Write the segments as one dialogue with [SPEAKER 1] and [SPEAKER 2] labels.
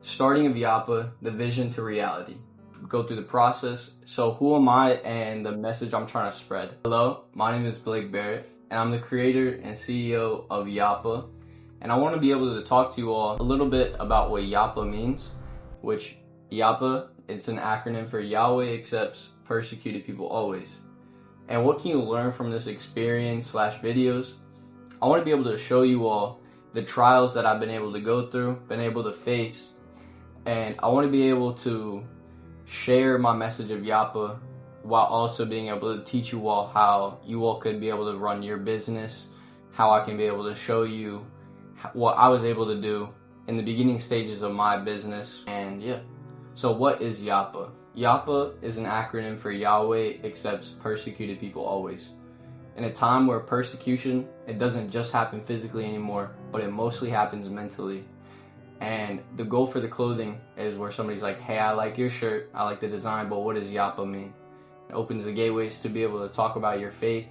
[SPEAKER 1] Starting of YAPPA, the vision to reality. Go through the process. So who am I and the message I'm trying to spread? Hello, my name is Blake Barrett, and I'm the creator and CEO of YAPPA. And I want to be able to talk to you all a little bit about what YAPPA means, which YAPPA, it's an acronym for Yahweh accepts persecuted people always. And what can you learn from this experience / videos? I want to be able to show you all the trials that I've been able to go through, been able to face, and I want to be able to share my message of YAPPA while also being able to teach you all how you all could be able to run your business, how I can be able to show you what I was able to do in the beginning stages of my business. And yeah, so what is YAPPA? YAPPA is an acronym for Yahweh accepts persecuted people always. In a time where persecution, it doesn't just happen physically anymore, but it mostly happens mentally. And the goal for the clothing is where somebody's like, hey, I like your shirt, I like the design, but what does YAPPA mean? It opens the gateways to be able to talk about your faith,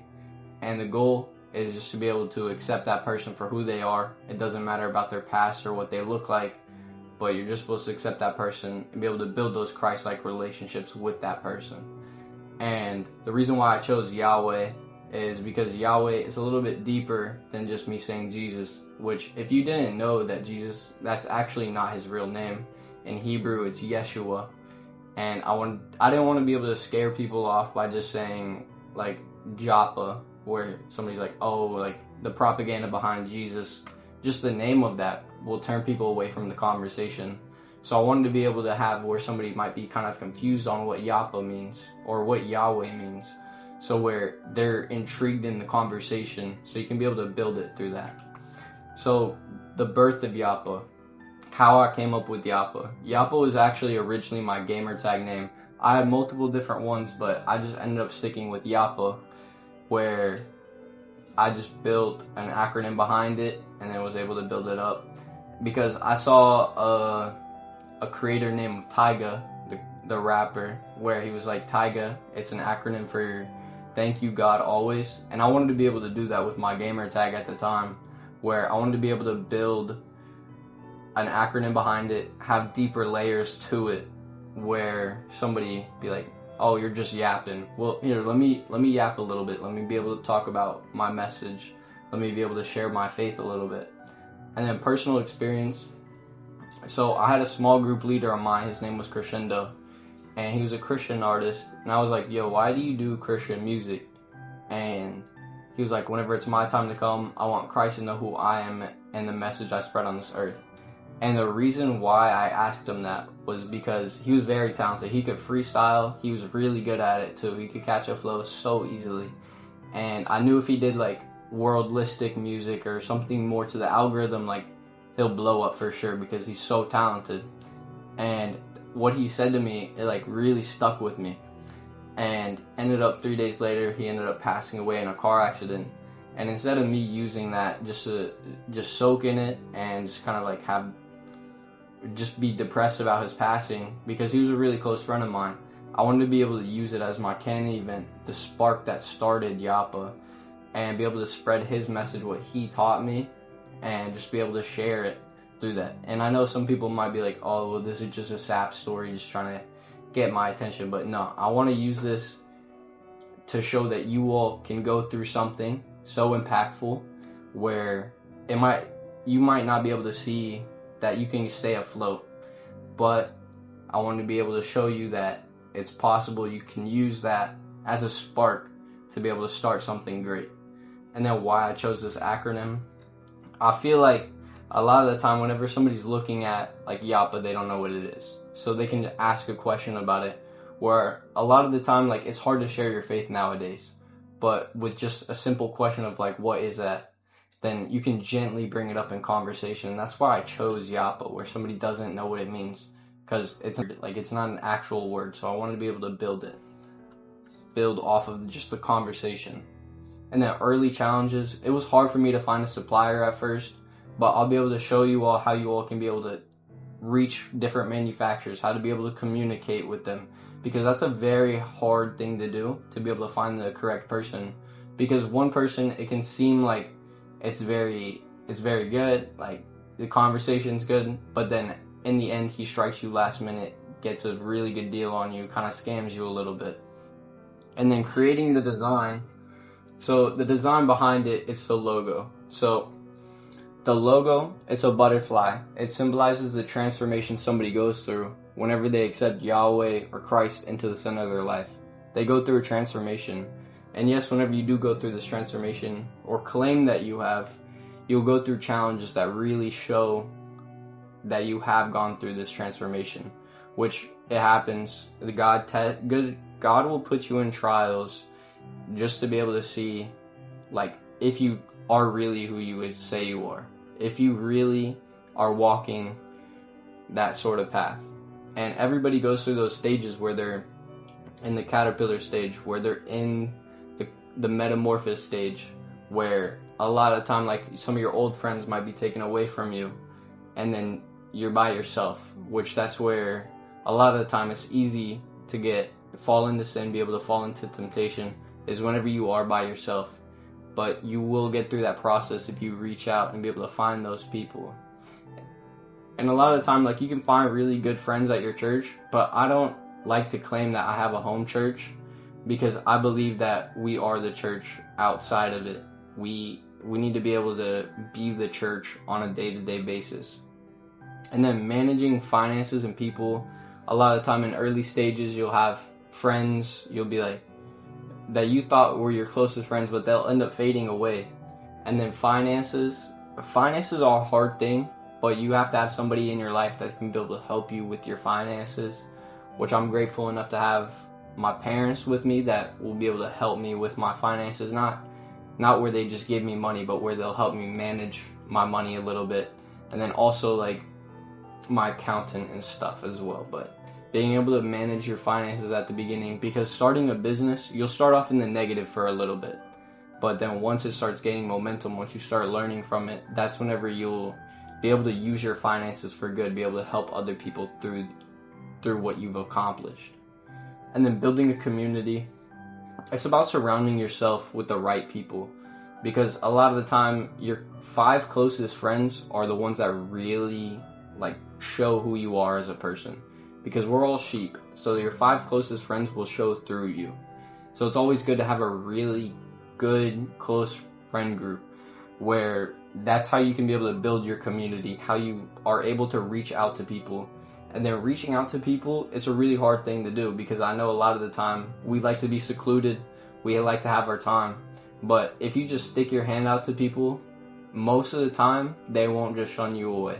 [SPEAKER 1] and the goal is just to be able to accept that person for who they are. It doesn't matter about their past or what they look like, but you're just supposed to accept that person and be able to build those Christ-like relationships with that person. And the reason why I chose Yahweh is because Yahweh is a little bit deeper than just me saying Jesus, which if you didn't know that Jesus, that's actually not his real name. In Hebrew, it's Yeshua. And I didn't want to be able to scare people off by just saying like Joppa, where somebody's like, oh, like the propaganda behind Jesus, just the name of that will turn people away from the conversation. So I wanted to be able to have where somebody might be kind of confused on what YAPPA means or what Yahweh means. So where they're intrigued in the conversation, so you can be able to build it through that. So the birth of YAPPA, how I came up with YAPPA. YAPPA was actually originally my gamer tag name. I had multiple different ones, but I just ended up sticking with YAPPA, where I just built an acronym behind it and then was able to build it up. Because I saw a creator named Tyga, the rapper, where he was like, Tyga, it's an acronym for thank you God always. And I wanted to be able to do that with my gamer tag at the time, where I wanted to be able to build an acronym behind it, have deeper layers to it, where somebody be like, oh, you're just yapping. Well, here, let me yap a little bit. Let me be able to talk about my message. Let me be able to share my faith a little bit. And then personal experience. So I had a small group leader of mine. His name was Crescendo, and he was a Christian artist. And I was like, yo, why do you do Christian music? And he was like, whenever it's my time to come, I want Christ to know who I am and the message I spread on this earth. And the reason why I asked him that was because he was very talented. He could freestyle. He was really good at it too. He could catch a flow so easily. And I knew if he did like worldlistic music or something more to the algorithm, like he'll blow up for sure because he's so talented. And what he said to me, it like really stuck with me. And ended up 3 days later, he ended up passing away in a car accident. And instead of me using that just to just soak in it and just kind of like just be depressed about his passing, because he was a really close friend of mine, I wanted to be able to use it as my Kennedy event, the spark that started YAPPA, and be able to spread his message, what he taught me, and just be able to share it through that. And I know some people might be like, oh, well, this is just a sap story, just trying to get my attention. But no, I want to use this to show that you all can go through something so impactful where you might not be able to see that you can stay afloat, but I want to be able to show you that it's possible. You can use that as a spark to be able to start something great. And then why I chose this acronym, I feel like a lot of the time whenever somebody's looking at like YAPPA, they don't know what it is, so they can ask a question about it, where a lot of the time like it's hard to share your faith nowadays, but with just a simple question of like, what is that, then you can gently bring it up in conversation. And that's why I chose YAPPA, where somebody doesn't know what it means, because it's not an actual word. So I wanted to be able to build off of just the conversation. And then early challenges, it was hard for me to find a supplier at first, but I'll be able to show you all how you all can be able to reach different manufacturers, how to be able to communicate with them, because that's a very hard thing to do, to be able to find the correct person. Because one person, it can seem like it's very good, like the conversation's good, but then in the end he strikes you last minute, gets a really good deal on you, kind of scams you a little bit. And then creating the design. So the design behind it, it's the logo. So the logo, it's a butterfly. It symbolizes the transformation somebody goes through whenever they accept Yahweh or Christ into the center of their life. They go through a transformation. And yes, whenever you do go through this transformation or claim that you have, you'll go through challenges that really show that you have gone through this transformation, which it happens. God will put you in trials just to be able to see, like, if you are really who you say you are, if you really are walking that sort of path. And everybody goes through those stages where they're in the caterpillar stage, where they're in the metamorphosis stage, where a lot of time, like, some of your old friends might be taken away from you, and then you're by yourself, which that's where a lot of the time it's easy to fall into sin, be able to fall into temptation, is whenever you are by yourself. But you will get through that process if you reach out and be able to find those people. And a lot of the time, like, you can find really good friends at your church, but I don't like to claim that I have a home church, because I believe that we are the church outside of it. We need to be able to be the church on a day-to-day basis. And then managing finances and people, a lot of the time in early stages, you'll have friends, you'll be like, that you thought were your closest friends, but they'll end up fading away. And then finances are a hard thing, but you have to have somebody in your life that can be able to help you with your finances, which I'm grateful enough to have my parents with me that will be able to help me with my finances, not where they just give me money, but where they'll help me manage my money a little bit. And then also, like, my accountant and stuff as well. But being able to manage your finances at the beginning, because starting a business, you'll start off in the negative for a little bit, but then once it starts gaining momentum, once you start learning from it, that's whenever you'll be able to use your finances for good, be able to help other people through what you've accomplished. And then building a community, it's about surrounding yourself with the right people, because a lot of the time your 5 closest friends are the ones that really, like, show who you are as a person, because we're all sheep. So your 5 closest friends will show through you. So it's always good to have a really good close friend group, where that's how you can be able to build your community, how you are able to reach out to people. And then reaching out to people, it's a really hard thing to do, because I know a lot of the time we like to be secluded, we like to have our time. But if you just stick your hand out to people, most of the time they won't just shun you away.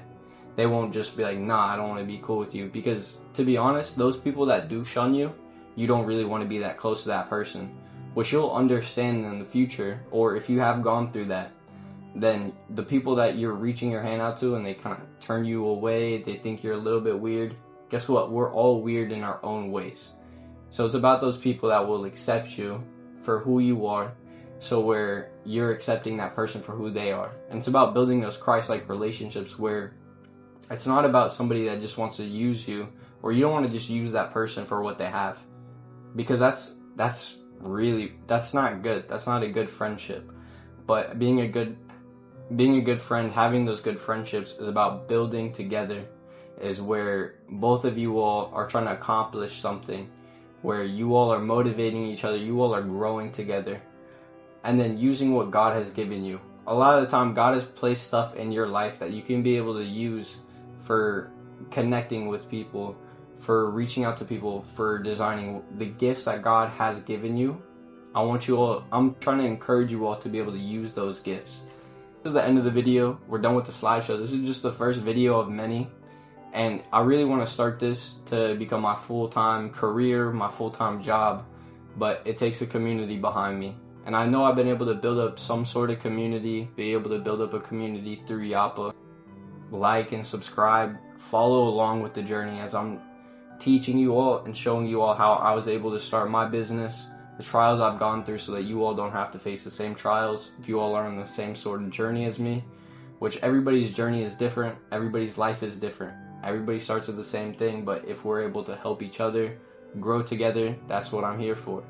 [SPEAKER 1] They won't just be like, nah, I don't want to be cool with you. Because to be honest, those people that do shun you, you don't really want to be that close to that person, which you'll understand in the future. Or if you have gone through that, then the people that you're reaching your hand out to and they kind of turn you away, they think you're a little bit weird. Guess what? We're all weird in our own ways. So it's about those people that will accept you for who you are, so where you're accepting that person for who they are. And it's about building those Christ-like relationships where it's not about somebody that just wants to use you, or you don't want to just use that person for what they have, because that's not good. That's not a good friendship. But being a good friend, having those good friendships, is about building together, is where both of you all are trying to accomplish something, where you all are motivating each other, you all are growing together, and then using what God has given you. A lot of the time, God has placed stuff in your life that you can be able to use for connecting with people, for reaching out to people, for designing the gifts that God has given you. I'm trying to encourage you all to be able to use those gifts. This is the end of the video. We're done with the slideshow. This is just the first video of many, and I really want to start this to become my full-time career, my full-time job, but it takes a community behind me. And I know I've been able to build up some sort of community, be able to build up a community through YAPPA. Like and subscribe, follow along with the journey as I'm teaching you all and showing you all how I was able to start my business, the trials I've gone through, so that you all don't have to face the same trials if you all are on the same sort of journey as me, which everybody's journey is different, everybody's life is different. Everybody starts with the same thing, but if we're able to help each other grow together, that's what I'm here for.